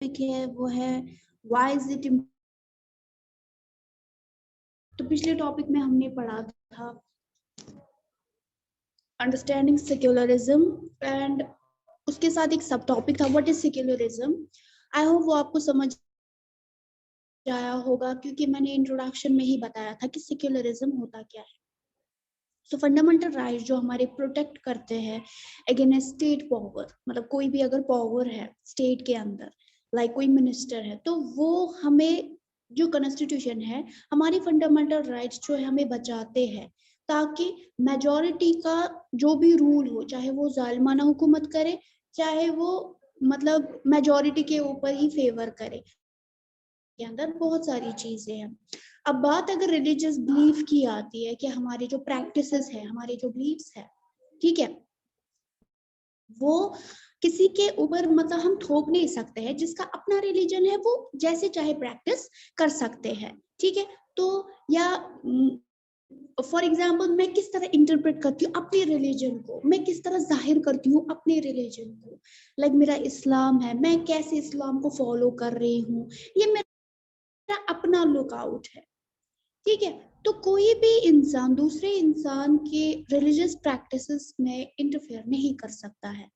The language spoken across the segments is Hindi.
है वो है व्हाई इज इट। तो पिछले टॉपिक में हमने पढ़ा था अंडरस्टैंडिंग सेक्युलरिज्म एंड उसके साथ एक सब टॉपिक था what is secularism. I hope वो आपको समझ आया होगा क्योंकि मैंने इंट्रोडक्शन में ही बताया था कि सेक्युलरिज्म होता क्या है। तो फंडामेंटल राइट जो हमारे प्रोटेक्ट करते हैं अगेंस्ट स्टेट पावर, मतलब कोई भी अगर पावर है स्टेट के अंदर, लाइक कोई मिनिस्टर है, तो वो हमें जो कॉन्स्टिट्यूशन है हमारी फंडामेंटल राइट्स जो है हमें बचाते हैं ताकि मेजॉरिटी का जो भी रूल हो, चाहे वो जालिमाना हुकूमत करे, चाहे वो मतलब मेजॉरिटी के ऊपर ही फेवर करे, के अंदर बहुत सारी चीजें हैं। अब बात अगर रिलीजियस बिलीफ की आती है कि हमारे जो प्रैक्टिसेस है, हमारे जो बिलीफ्स है, ठीक है, वो किसी के ऊपर मतलब हम थोप नहीं सकते हैं। जिसका अपना रिलीजन है वो जैसे चाहे प्रैक्टिस कर सकते हैं, ठीक है। तो या फॉर एग्जाम्पल मैं किस तरह इंटरप्रेट करती हूँ अपने रिलीजन को, मैं किस तरह जाहिर करती हूँ अपने रिलीजन को, लाइक मेरा इस्लाम है, मैं कैसे इस्लाम को फॉलो कर रही हूँ, ये मेरा अपना लुकआउट है, ठीक है। तो कोई भी इंसान दूसरे इंसान के रिलीजियस प्रैक्टिसेस में इंटरफेयर नहीं कर सकता है।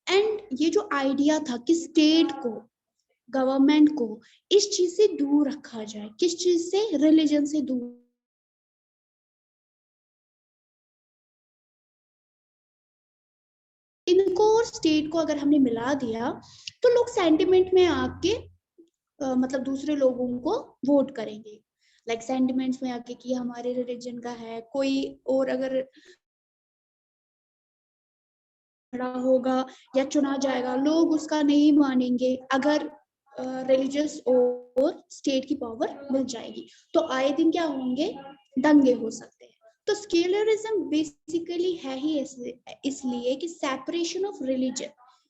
एंड ये जो आइडिया था कि स्टेट को, गवर्नमेंट को इस चीज से दूर रखा जाए, किस चीज से, रिलीजन से दूर, इनको और स्टेट को अगर हमने मिला दिया तो लोग सेंटिमेंट में आके मतलब दूसरे लोगों को वोट करेंगे, लाइक सेंटिमेंट्स में आके कि हमारे रिलीजन का है कोई और अगर खड़ा होगा या चुना जाएगा, लोग उसका नहीं मानेंगे अगर रिलीजियस और स्टेट की पावर मिल जाएगी, तो आए दिन क्या होंगे, दंगे हो सकते हैं। तो सेक्युलरिज्म बेसिकली है ही इसलिए कि सेपरेशन ऑफ रिलीजन,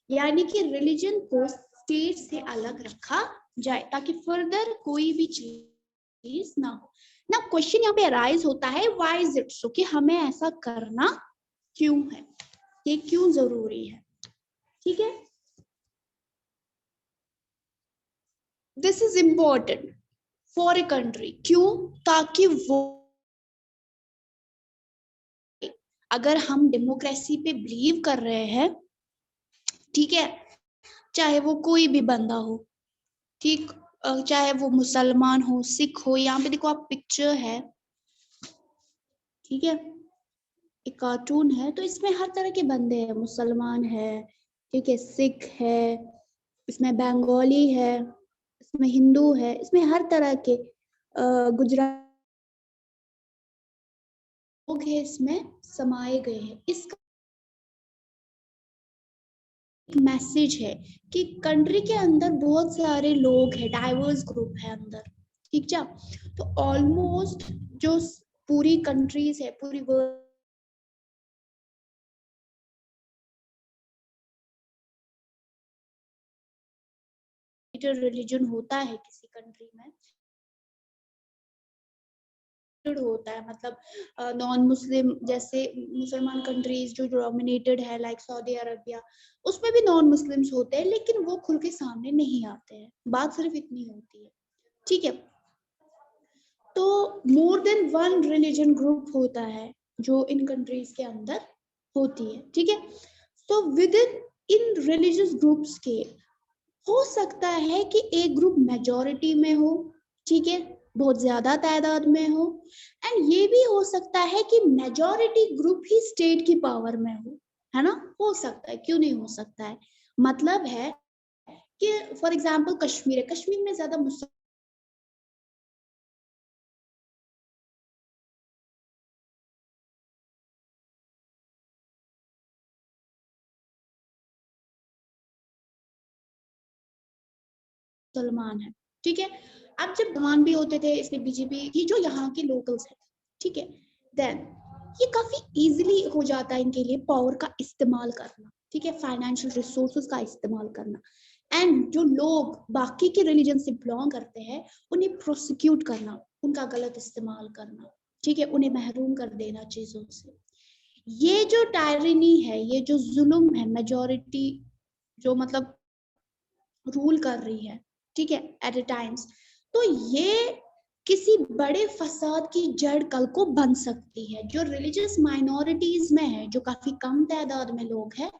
यानी कि रिलीजन को स्टेट से अलग रखा जाए ताकि फर्दर कोई भी चीज ना हो ना। क्वेश्चन यहाँ पे अराइज होता है व्हाई इज इट सो, कि हमें ऐसा करना क्यों है, ये क्यों जरूरी है, ठीक है। This is important for a country, क्यों, ताकि वो, अगर हम डेमोक्रेसी पे बिलीव कर रहे हैं, ठीक है, चाहे वो कोई भी बंदा हो, ठीक, चाहे वो मुसलमान हो, सिख हो, यहाँ पे देखो आप पिक्चर है, ठीक है, एक कार्टून है, तो इसमें हर तरह के बंदे हैं, मुसलमान है, ठीक है, सिख है, इसमें बंगाली है, इसमें हिंदू है, इसमें हर तरह के गुजरात लोग हैं, इसमें समाये गए हैं। इसका मैसेज है कि कंट्री के अंदर बहुत सारे लोग हैं, डाइवर्स ग्रुप है अंदर, ठीक है। तो ऑलमोस्ट जो पूरी कंट्रीज है, पूरी वर्ल्ड रिलीजन होता है किसी कंट्री में होता है, मतलब नॉन मुस्लिम, जैसे मुसलमान कंट्रीज जो डोमिनेटेड है लाइक सऊदी अरबिया, उसमें भी नॉन मुस्लिम्स होते हैं लेकिन वो खुल के सामने नहीं आते हैं, बात सिर्फ इतनी होती है, ठीक है। तो more than one religion group होता है जो इन कंट्रीज के अंदर होती है, ठीक है। तो विद इन रिलीजियस ग्रुप्स के हो सकता है कि एक ग्रुप मेजॉरिटी में हो, ठीक है, बहुत ज्यादा तादाद में हो, एंड ये भी हो सकता है कि मेजॉरिटी ग्रुप ही स्टेट की पावर में है ना, हो सकता है, क्यों नहीं हो सकता है। मतलब है कि फॉर एग्जांपल कश्मीर है, कश्मीर में ज्यादा मुसलमान है, ठीक है। अब जब भगवान भी होते थे इसलिए बीजेपी ये जो यहाँ के लोकल्स है, ठीक है, देन ये काफी इजीली हो जाता है इनके लिए पावर का इस्तेमाल करना, ठीक है, फाइनेंशियल रिसोर्सेज का इस्तेमाल करना, एंड जो लोग बाकी के रिलीजन से बिलोंग करते हैं उन्हें प्रोसिक्यूट करना, उनका गलत इस्तेमाल करना, ठीक है, उन्हें महरूम कर देना चीजों से। ये जो टायरनी है, ये जो जुल्म है, मेजोरिटी जो मतलब रूल कर रही है, ठीक है, एट ए टाइम्स। तो ये किसी बड़े फसाद की जड़ कल को बन सकती है। जो रिलीजियस माइनॉरिटीज में है, जो काफी कम तादाद में लोग हैं,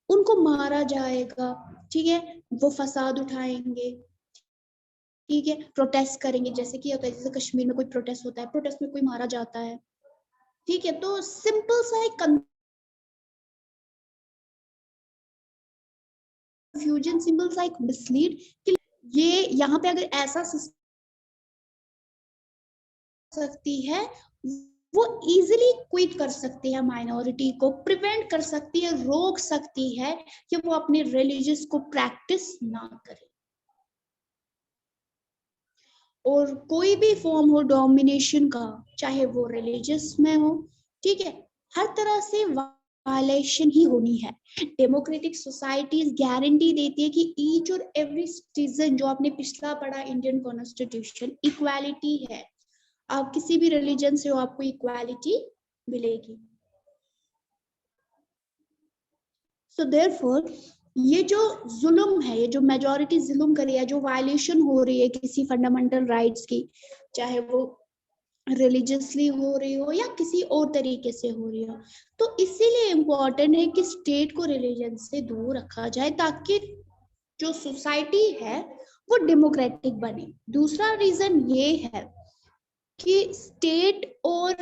उनको मारा जाएगा, ठीक है, वो फसाद उठाएंगे, ठीक है, प्रोटेस्ट करेंगे, जैसे कि होता है, जैसे कश्मीर में कोई प्रोटेस्ट होता है, प्रोटेस्ट में कोई मारा जाता है, ठीक है। तो सिंपल सा एक कंफ्यूजन, सिंपल सा एक मिसलीड कि ये यहाँ पे अगर ऐसा सकती है, वो इजीली क्विट कर सकती है, माइनॉरिटी को प्रिवेंट कर सकती है, रोक सकती है कि वो अपने रिलीजियस को प्रैक्टिस ना करे। और कोई भी फॉर्म हो डोमिनेशन का, चाहे वो रिलीजियस में हो, ठीक है, हर तरह से वायलेशन ही होनी है। डेमोक्रेटिक सोसाइटीज गारंटी देती है कि ईच और एवरी सिटीजन, जो आपने पिछला पढ़ा इंडियन कॉन्स्टिट्यूशन, इक्वालिटी है। आप किसी भी रिलीजन से हो, आपको इक्वालिटी मिलेगी। सो देयरफॉर ये जो जुल्म है, ये जो मेजॉरिटी जुल्म कर रही है, जो वायलेशन हो रही है किसी फंडामेंटल राइट्स की, चाहे वो रिलीजियसली हो रही हो या किसी और तरीके से हो रही हो, तो इसीलिए इम्पोर्टेंट है कि स्टेट को रिलीजन से दूर रखा जाए, ताकि जो सोसाइटी है वो डेमोक्रेटिक बने। दूसरा रीजन ये है कि स्टेट और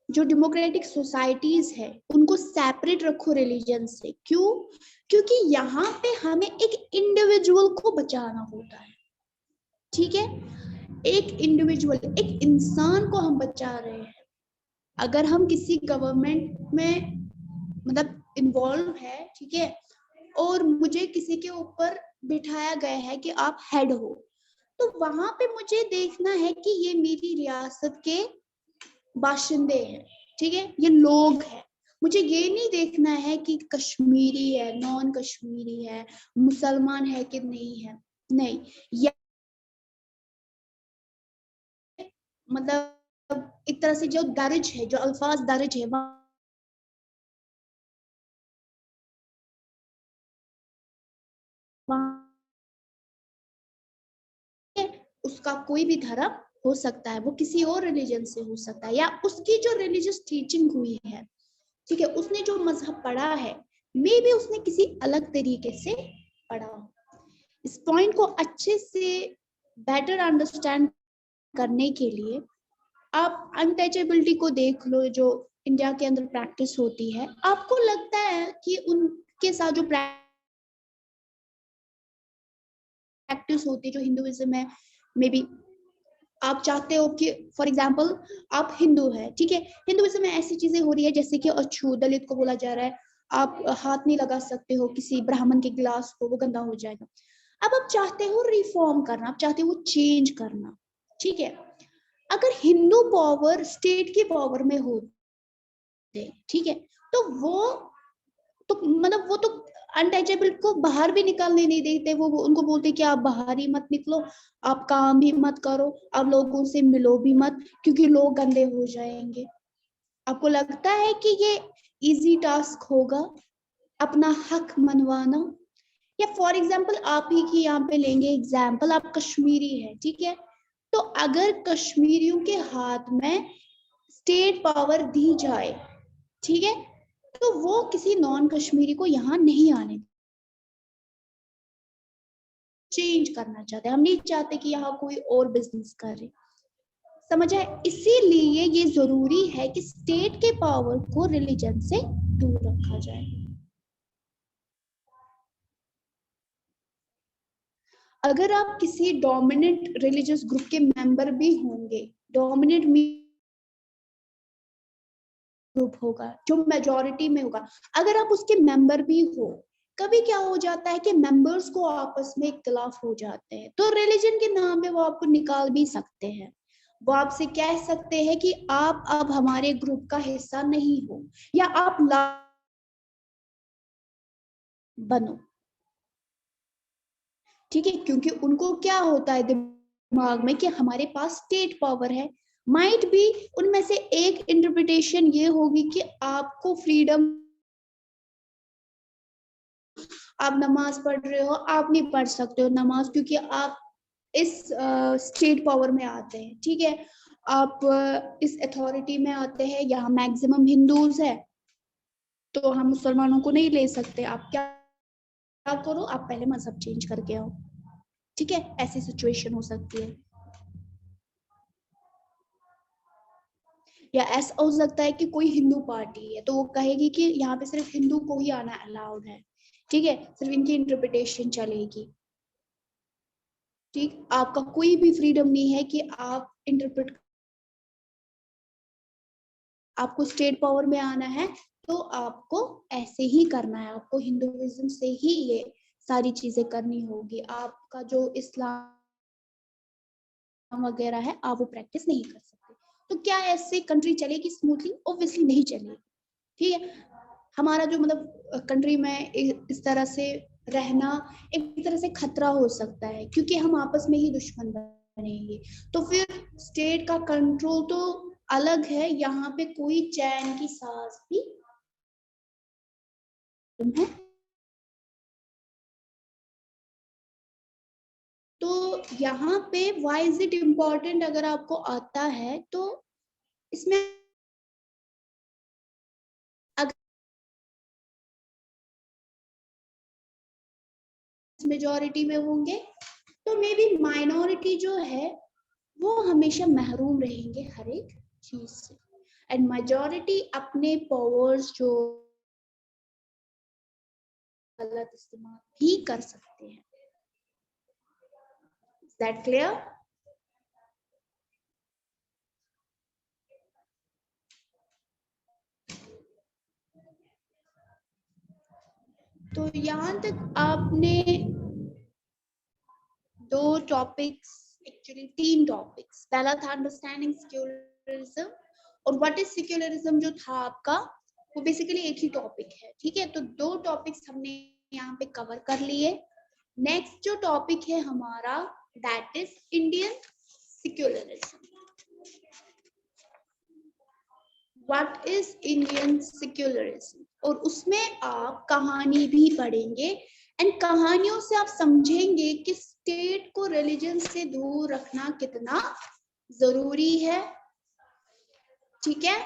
जो डेमोक्रेटिक सोसाइटीज है उनको सेपरेट रखो रिलीजन से। क्यों? क्योंकि यहाँ पे हमें एक इंडिविजुअल को बचाना होता है, ठीक है, एक इंडिविजुअल, एक इंसान को हम बचा रहे हैं। अगर हम किसी गवर्नमेंट में मतलब इन्वॉल्व है, ठीक है, और मुझे किसी के ऊपर बिठाया गया है कि आप हेड हो, तो वहां पे मुझे देखना है कि ये मेरी रियासत के बाशिंदे हैं, ठीक है, ये लोग हैं। मुझे ये नहीं देखना है कि कश्मीरी है, नॉन कश्मीरी है, मुसलमान है कि नहीं है, नहीं, या मतलब एक तरह से जो दर्ज है, जो अल्फाज दर्ज है, उसका कोई भी धर्म हो सकता है, वो किसी और रिलीजन से हो सकता है, या उसकी जो रिलीजियस टीचिंग हुई है, ठीक है, उसने जो मजहब पढ़ा है, मे भी उसने किसी अलग तरीके से पढ़ा हो। इस पॉइंट को अच्छे से बेटर अंडरस्टैंड करने के लिए आप अनटचेबिलिटी को देख लो, जो इंडिया के अंदर प्रैक्टिस होती है। आपको लगता है कि उनके साथ जो प्रैक्टिस होती है, जो हिंदुइज्म है, मे बी आप चाहते हो कि फॉर एग्जाम्पल आप हिंदू है, ठीक है, हिंदुइज्म में ऐसी चीजें हो रही है जैसे कि अछूत दलित को बोला जा रहा है, आप हाथ नहीं लगा सकते हो किसी ब्राह्मण के गिलास को, वो गंदा हो जाएगा। अब आप चाहते हो रिफॉर्म करना, आप चाहते हो चेंज करना, ठीक है, अगर हिंदू पावर स्टेट की पावर में होते, ठीक है, तो वो तो मतलब वो तो अनटचेबल को बाहर भी निकलने नहीं देते, वो उनको बोलते कि आप बाहर ही मत निकलो, आप काम भी मत करो, आप लोगों से मिलो भी मत, क्योंकि लोग गंदे हो जाएंगे। आपको लगता है कि ये इजी टास्क होगा अपना हक मनवाना? या फॉर एग्जाम्पल आप ही की यहाँ पे लेंगे एग्जाम्पल, आप कश्मीरी है, ठीक है, तो अगर कश्मीरियों के हाथ में स्टेट पावर दी जाए, ठीक है, तो वो किसी नॉन कश्मीरी को यहाँ नहीं आने, चेंज करना चाहते, हम नहीं चाहते कि यहाँ कोई और बिजनेस करे, समझ आए? इसीलिए ये जरूरी है कि स्टेट के पावर को रिलीजन से दूर रखा जाए। अगर आप किसी डोमिनेंट रिलीजियस ग्रुप के मेंबर भी होंगे, डोमिनेंट ग्रुप होगा जो मेजोरिटी में होगा, अगर आप उसके मेंबर भी हो, कभी क्या हो जाता है कि मेंबर्स को आपस में इख्तिलाफ हो जाते हैं, तो रिलीजन के नाम पे वो आपको निकाल भी सकते हैं। वो आपसे कह सकते हैं कि आप अब हमारे ग्रुप का हिस्सा नहीं हो, या आप ला बनो, ठीक है, क्योंकि उनको क्या होता है दिमाग में कि हमारे पास स्टेट पावर है। माइट भी उनमें से एक इंटरप्रिटेशन ये होगी कि आपको फ्रीडम आप नमाज पढ़ रहे हो, आप नहीं पढ़ सकते हो नमाज क्योंकि आप इस स्टेट पावर में आते हैं, ठीक है। आप इस अथॉरिटी में आते हैं, यहाँ मैक्सिमम हिंदूज है, तो हम मुसलमानों को नहीं ले सकते। आप क्या करो, आप पहले मजहब चेंज करके आओ, ठीक है। ऐसी सिचुएशन हो सकती है, या ऐसा हो सकता है कि कोई हिंदू पार्टी है तो वो कहेगी कि यहाँ पे सिर्फ हिंदू को ही आना अलाउड है, ठीक है, सिर्फ इनकी इंटरप्रिटेशन चलेगी, ठीक। आपका कोई भी फ्रीडम नहीं है कि आप इंटरप्रेट, आपको स्टेट पावर में आना है तो आपको ऐसे ही करना है, आपको हिंदुइज्म से ही ये सारी चीजें करनी होगी। आपका जो इस्लाम वगैरह है आप वो प्रैक्टिस नहीं कर सकते। तो क्या ऐसे कंट्री चलेगी स्मूथली? ऑब्वियसली नहीं चलेगी, ठीक है। हमारा जो मतलब कंट्री में इस तरह से रहना एक तरह से खतरा हो सकता है क्योंकि हम आपस में ही दुश्मन बनेंगे। तो फिर स्टेट का कंट्रोल तो अलग है, यहाँ पे कोई चैन की सांस भी है। तो यहाँ पे व्हाई इज इट इम्पोर्टेंट, अगर आपको आता है तो इसमें मेजॉरिटी में होंगे तो मे बी माइनॉरिटी जो है वो हमेशा महरूम रहेंगे हर एक चीज से, एंड मेजॉरिटी अपने पावर्स जो गलत इस्तेमाल भी कर सकते हैं। Is that clear? तो यहाँ तक आपने दो टॉपिक्स, एक्चुअली तीन टॉपिक्स, पहला था अंडरस्टैंडिंग सेक्युलरिज्म, और व्हाट इज सेक्युलरिज्म जो था आपका वो बेसिकली एक ही टॉपिक है, ठीक है। तो दो टॉपिक्स हमने यहाँ पे कवर कर लिए। नेक्स्ट जो टॉपिक है हमारा that is Indian secularism. What is Indian secularism, और उसमें आप कहानी भी पढ़ेंगे एंड कहानियों से आप समझेंगे कि स्टेट को रिलीजन से दूर रखना कितना जरूरी है, ठीक है।